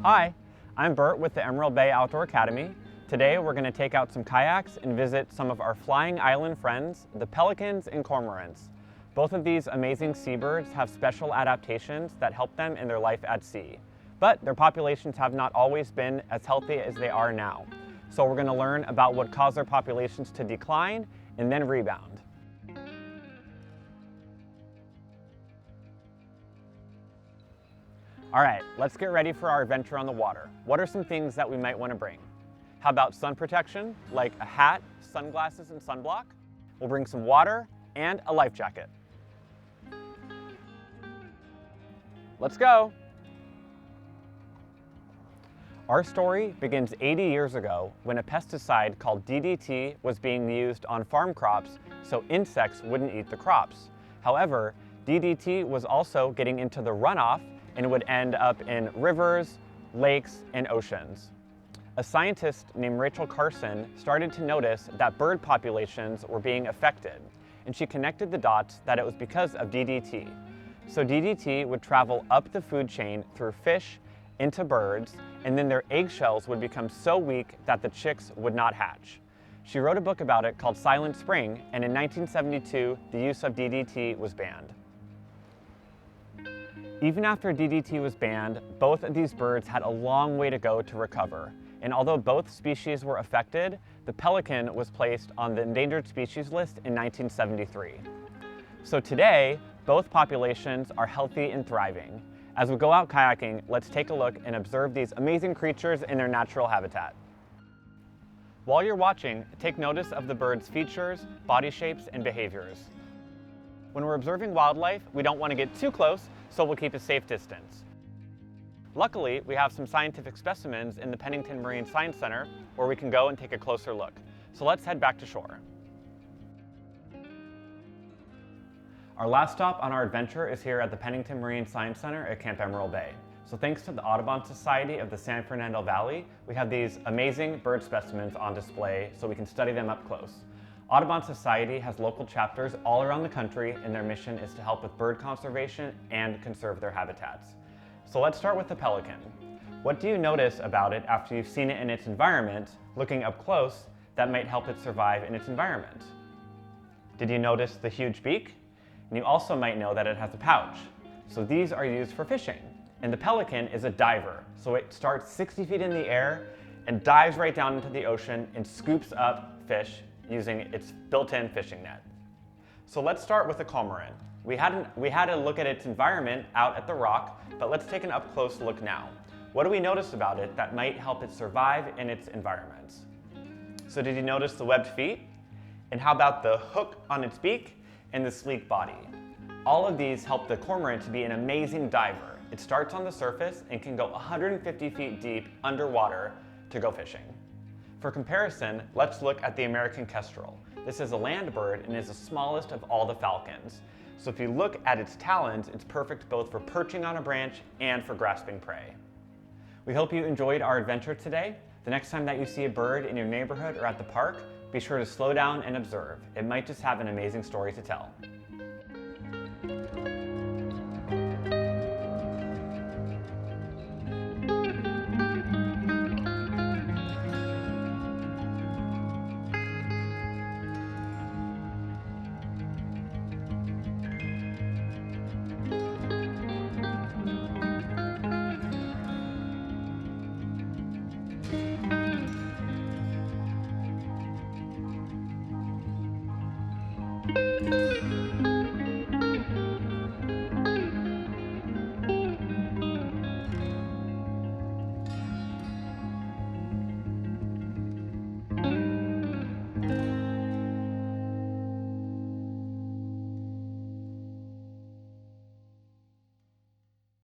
Hi, I'm Bert with the Emerald Bay Outdoor Academy. Today we're going to take out some kayaks and visit some of our flying island friends, the pelicans and cormorants. Both of these amazing seabirds have special adaptations that help them in their life at sea. But their populations have not always been as healthy as they are now. So we're going to learn about what caused their populations to decline and then rebound. All right, let's get ready for our adventure on the water. What are some things that we might want to bring? How about sun protection, like a hat, sunglasses, and sunblock? We'll bring some water and a life jacket. Let's go. Our story begins 80 years ago when a pesticide called DDT was being used on farm crops so insects wouldn't eat the crops. However, DDT was also getting into the runoff and would end up in rivers, lakes, and oceans. A scientist named Rachel Carson started to notice that bird populations were being affected, and she connected the dots that it was because of DDT. So DDT would travel up the food chain through fish into birds, and then their eggshells would become so weak that the chicks would not hatch. She wrote a book about it called Silent Spring, and in 1972, the use of DDT was banned. Even after DDT was banned, both of these birds had a long way to go to recover. And although both species were affected, the pelican was placed on the endangered species list in 1973. So today, both populations are healthy and thriving. As we go out kayaking, let's take a look and observe these amazing creatures in their natural habitat. While you're watching, take notice of the birds' features, body shapes, and behaviors. When we're observing wildlife, we don't want to get too close, so we'll keep a safe distance. Luckily, we have some scientific specimens in the Pennington Marine Science Center where we can go and take a closer look. So let's head back to shore. Our last stop on our adventure is here at the Pennington Marine Science Center at Camp Emerald Bay. So thanks to the Audubon Society of the San Fernando Valley, we have these amazing bird specimens on display so we can study them up close. Audubon Society has local chapters all around the country, and their mission is to help with bird conservation and conserve their habitats. So let's start with the pelican. What do you notice about it after you've seen it in its environment, looking up close, that might help it survive in its environment? Did you notice the huge beak? And you also might know that it has a pouch. So these are used for fishing. And the pelican is a diver, so it starts 60 feet in the air and dives right down into the ocean and scoops up fish using its built-in fishing net. So let's start with the cormorant. We had a look at its environment out at the rock, but let's take an up-close look now. What do we notice about it that might help it survive in its environment? So did you notice the webbed feet? And how about the hook on its beak and the sleek body? All of these help the cormorant to be an amazing diver. It starts on the surface and can go 150 feet deep underwater to go fishing. For comparison, let's look at the American kestrel. This is a land bird and is the smallest of all the falcons. So if you look at its talons, it's perfect both for perching on a branch and for grasping prey. We hope you enjoyed our adventure today. The next time that you see a bird in your neighborhood or at the park, be sure to slow down and observe. It might just have an amazing story to tell.